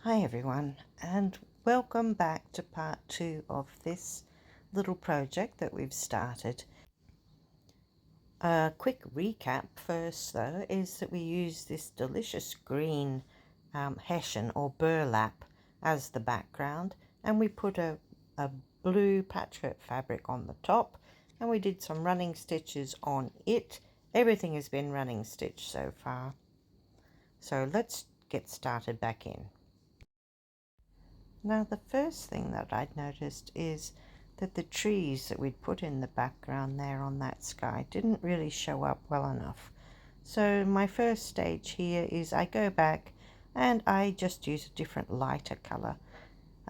Hi everyone, and welcome back to part 2 of this little project that we've started. A quick recap first though is that we use this delicious green Hessian or burlap as the background, and we put a blue patchwork fabric on the top, and we did some running stitches on it. Everything has been running stitch so far, so let's get started back in. Now the first thing that I'd noticed is that the trees that we'd put in the background there on that sky didn't really show up well enough. So my first stage here is I go back and I just use a different lighter colour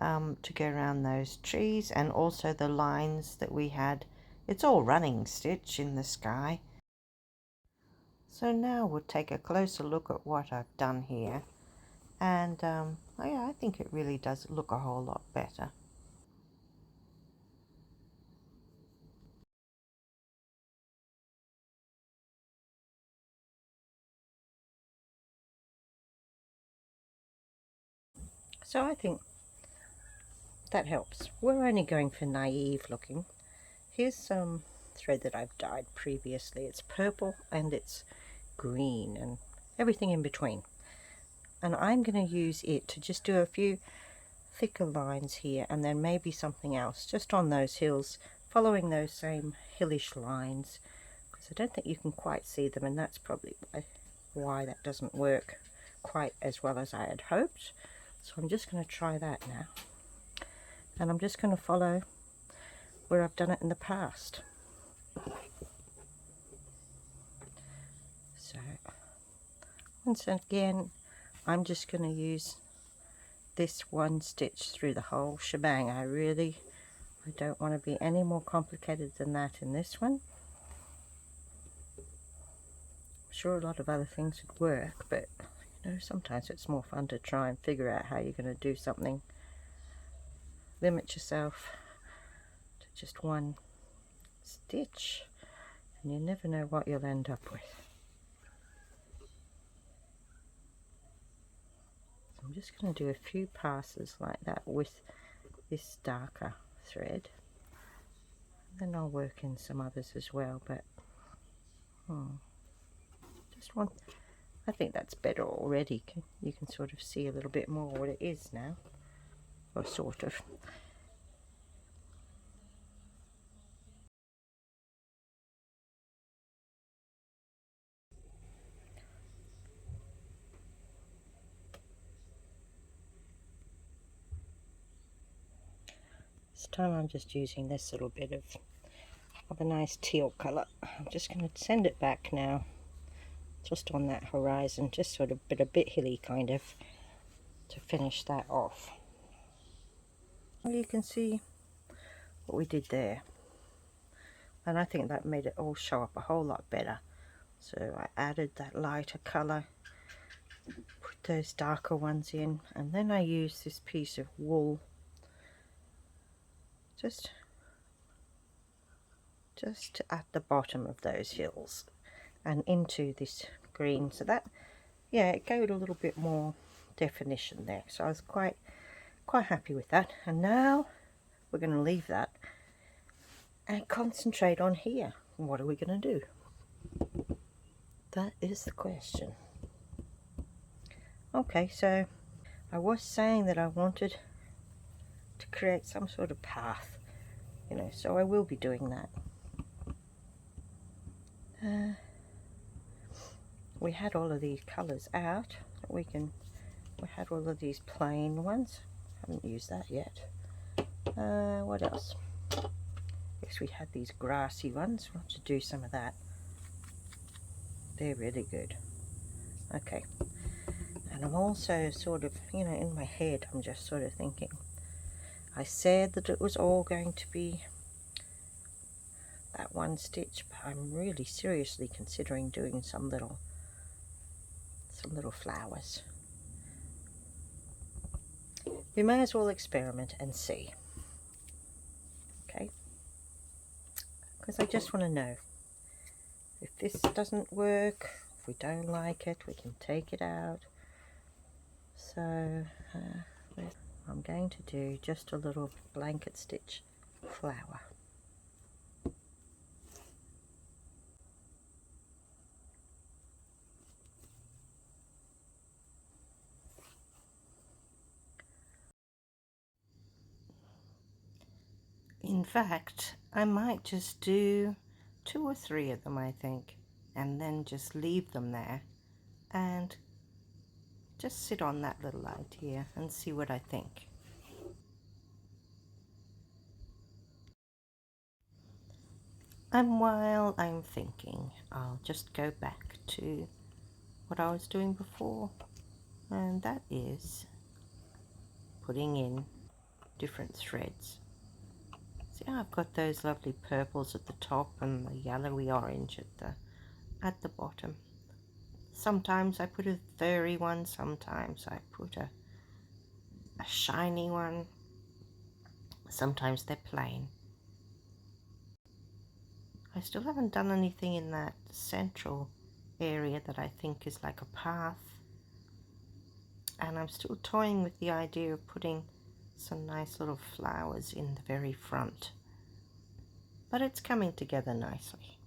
to go around those trees, and also the lines that we had. It's all running stitch in the sky. So now we'll take a closer look at what I've done here. And yeah, I think it really does look a whole lot better. So I think that helps. We're only going for naive looking. Here's some thread that I've dyed previously. It's purple and it's green and everything in between. And I'm going to use it to just do a few thicker lines here, and then maybe something else just on those hills, following those same hillish lines, because I don't think you can quite see them, and that's probably why that doesn't work quite as well as I had hoped. So I'm just going to try that now, and I'm just going to follow where I've done it in the past. So once again, I'm just going to use this one stitch through the whole shebang. I don't want to be any more complicated than that in this one. I'm sure a lot of other things would work, but you know, sometimes it's more fun to try and figure out how you're going to do something. Limit yourself to just one stitch, and you never know what you'll end up with. So I'm just going to do a few passes like that with this darker thread. Then I'll work in some others as well, but just one. I think that's better already. You can sort of see a little bit more what it is now, or sort of. This time I'm just using this little bit of a nice teal colour. I'm just going to send it back now, just on that horizon, just sort of a bit hilly kind of, to finish that off. Well, you can see what we did there, and I think that made it all show up a whole lot better. So I added that lighter colour, put those darker ones in, and then I used this piece of wool just at the bottom of those hills and into this green, so that, yeah, it gave it a little bit more definition there. So I was quite happy with that. And now we're going to leave that and concentrate on here. What are we going to do? That is the question. Okay, so I was saying that I wanted to create some sort of path, you know, so I will be doing that. We had all of these colours out. We had all of these plain ones. Haven't used that yet. What else? Yes, we had these grassy ones. We'll have to do some of that. They're really good. Okay. And I'm also sort of, you know, in my head, I'm just sort of thinking, I said that it was all going to be that one stitch, but I'm really seriously considering doing some little flowers. We may as well experiment and see. Okay? Because I just want to know. If this doesn't work, if we don't like it, we can take it out. So I'm going to do just a little blanket stitch flower. In fact, I might just do 2 or 3 of them, I think, and then just leave them there and just sit on that little idea and see what I think. And while I'm thinking, I'll just go back to what I was doing before, and that is putting in different threads. See how I've got those lovely purples at the top and the yellowy orange at the bottom. Sometimes I put a furry one, sometimes I put a shiny one, sometimes they're plain. I still haven't done anything in that central area that I think is like a path, and I'm still toying with the idea of putting some nice little flowers in the very front, but it's coming together nicely.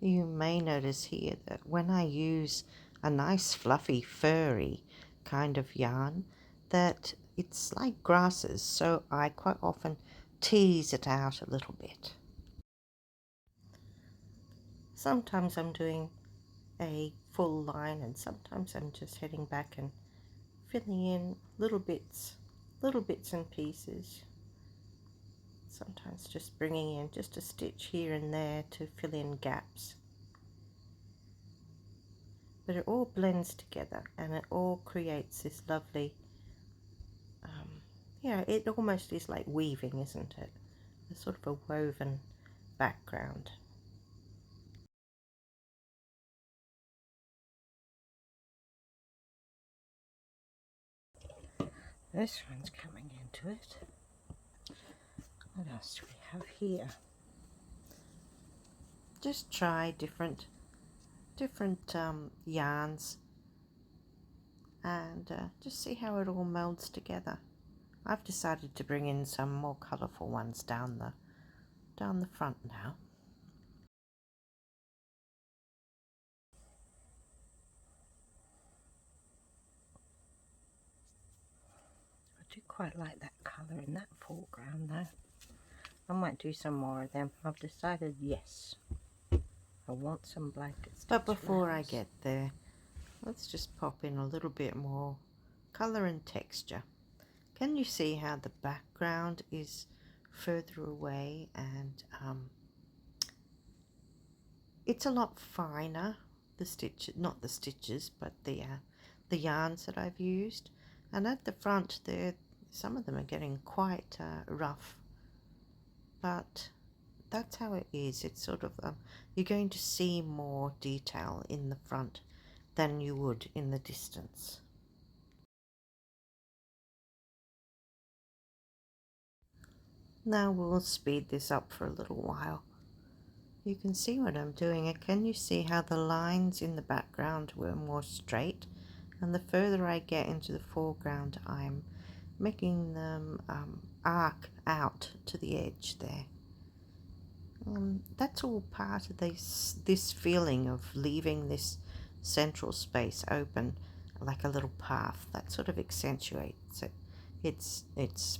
You may notice here that when I use a nice fluffy furry kind of yarn, that it's like grasses, so I quite often tease it out a little bit. Sometimes I'm doing a full line, and sometimes I'm just heading back and filling in little bits and pieces. Sometimes just bringing in just a stitch here and there to fill in gaps. But it all blends together and it all creates this lovely, yeah, it almost is like weaving, isn't it? A sort of a woven background. This one's coming into it. What else do we have here? Just try different yarns and just see how it all melds together. I've decided to bring in some more colourful ones down the front now. I do quite like that colour in that foreground though. I might do some more of them. I've decided, yes, I want some blankets. But before I get there, let's just pop in a little bit more colour and texture. Can you see how the background is further away, and it's a lot finer, the stitch, not the stitches, but the yarns that I've used. And at the front there, some of them are getting quite rough, but that's how it is. It's sort of, you're going to see more detail in the front than you would in the distance. Now we'll speed this up for a little while. You can see what I'm doing, and can you see how the lines in the background were more straight, and the further I get into the foreground I'm making them arc out to the edge there. That's all part of this feeling of leaving this central space open like a little path. That sort of accentuates it. It's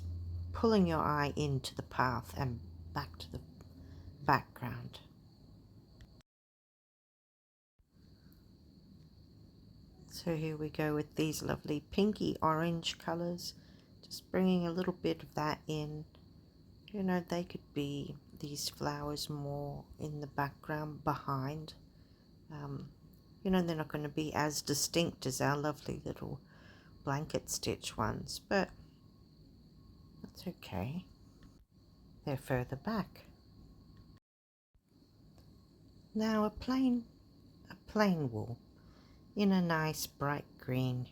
pulling your eye into the path and back to the background. So here we go with these lovely pinky orange colors, just bringing a little bit of that in. You know, they could be these flowers more in the background behind. You know, they're not going to be as distinct as our lovely little blanket stitch ones, but that's okay. They're further back. Now a plain wool in a nice bright green.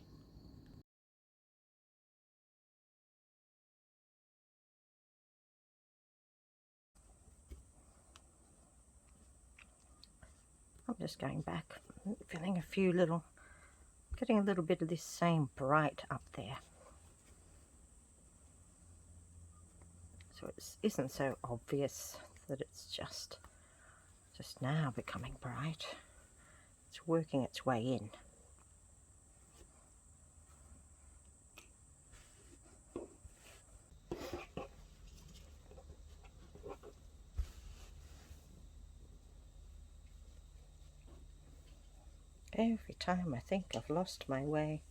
I'm just going back, feeling a few little, getting a little bit of this same bright up there. So it isn't so obvious that it's just now becoming bright. It's working its way in. Every time I think I've lost my way,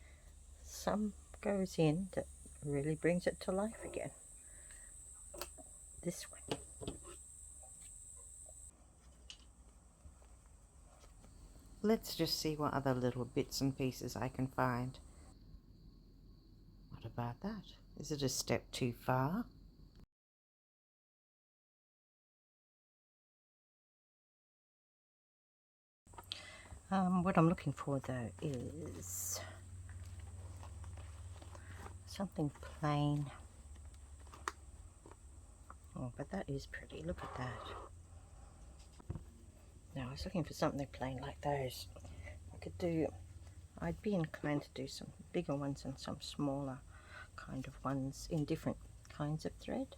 some goes in that really brings it to life again. This one. Let's just see what other little bits and pieces I can find. What about that? Is it a step too far? What I'm looking for though is something plain. Oh, but that is pretty. Look at that. Now I was looking for something plain like those. I'd be inclined to do some bigger ones and some smaller kind of ones in different kinds of thread.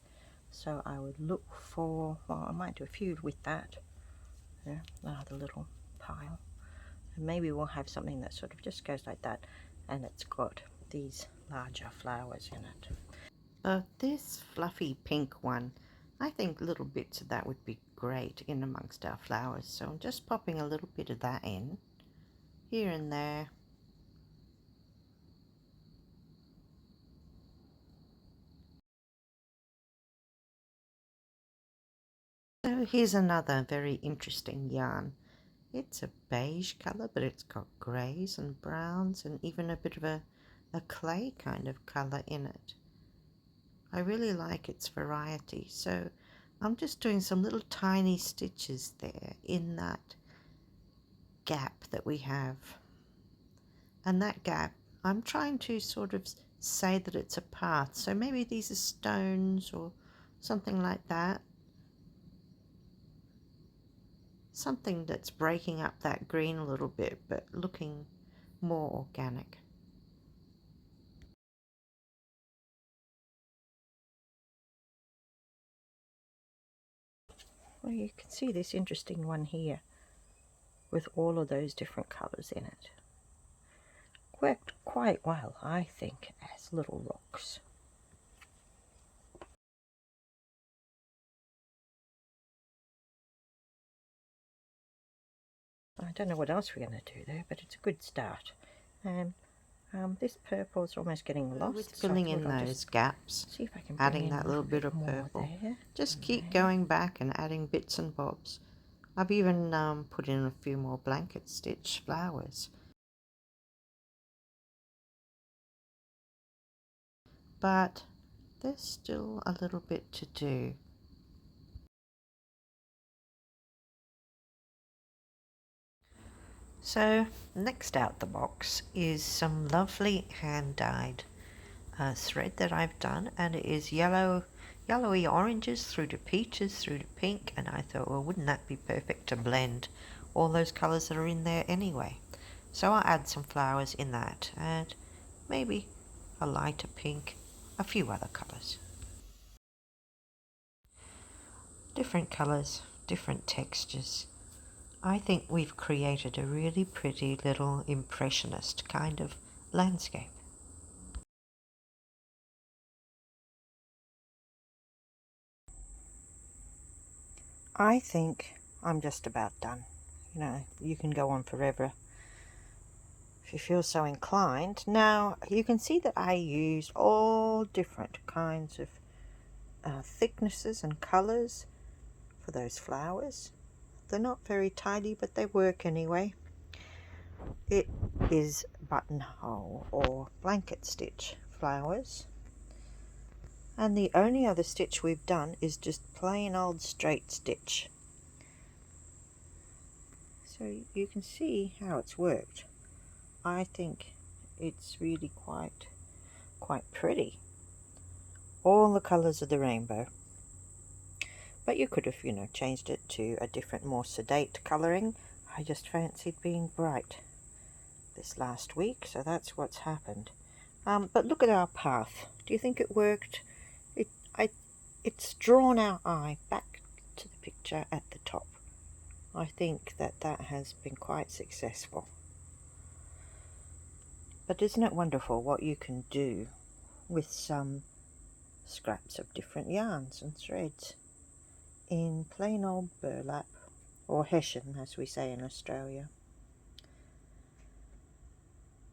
So I would look for, well, I might do a few with that. Yeah, the little pile. And maybe we'll have something that sort of just goes like that, and it's got these larger flowers in it. This fluffy pink one, I think little bits of that would be great in amongst our flowers. So I'm just popping a little bit of that in, here and there. So here's another very interesting yarn. It's a beige colour, but it's got greys and browns and even a bit of a clay kind of colour in it. I really like its variety, so I'm just doing some little tiny stitches there in that gap that we have. And that gap, I'm trying to sort of say that it's a path, so maybe these are stones or something like that. Something that's breaking up that green a little bit, but looking more organic. Well, you can see this interesting one here with all of those different colours in it. Worked quite well, I think, as little rocks. I don't know what else we're going to do there, but it's a good start. And this purple is almost getting lost. With filling in those gaps, see if I can adding that little bit of purple. Just keep going back and adding bits and bobs. I've even put in a few more blanket stitch flowers. But there's still a little bit to do. So next out the box is some lovely hand-dyed thread that I've done, and it is yellowy oranges through to peaches through to pink, and I thought, well, wouldn't that be perfect to blend all those colours that are in there anyway. So I'll add some flowers in that, and maybe a lighter pink, a few other colours. Different colours, different textures. I think we've created a really pretty little impressionist kind of landscape. I think I'm just about done. You know, you can go on forever if you feel so inclined. Now, you can see that I used all different kinds of thicknesses and colours for those flowers. They're not very tidy, but they work anyway. It is buttonhole or blanket stitch flowers. And the only other stitch we've done is just plain old straight stitch. So you can see how it's worked. I think it's really quite pretty. All the colours of the rainbow. But you could have, changed it to a different, more sedate colouring. I just fancied being bright this last week, so that's what's happened. But look at our path. Do you think it worked? It's drawn our eye back to the picture at the top. I think that has been quite successful. But isn't it wonderful what you can do with some scraps of different yarns and threads in plain old burlap, or Hessian as we say in Australia.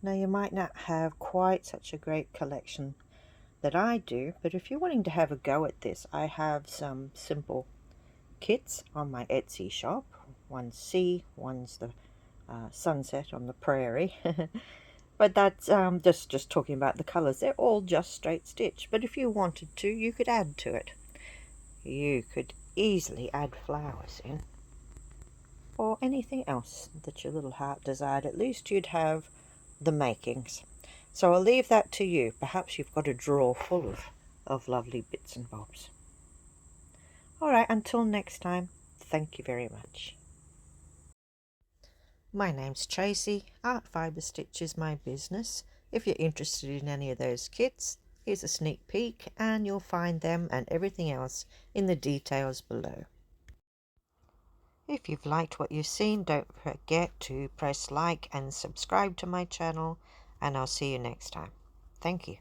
Now you might not have quite such a great collection that I do, but if you're wanting to have a go at this, I have some simple kits on my Etsy shop. One's sea, one's the sunset on the prairie. But that's just talking about the colours. They're all just straight stitch, but if you wanted to, you could add to it. You could easily add flowers in, or anything else that your little heart desired. At least you'd have the makings. So I'll leave that to you. Perhaps you've got a drawer full of lovely bits and bobs. Alright, until next time, thank you very much. My name's Tracey. Art Fibre Stitch is my business. If you're interested in any of those kits, here's a sneak peek, and you'll find them and everything else in the details below. If you've liked what you've seen, don't forget to press like and subscribe to my channel, and I'll see you next time. Thank you.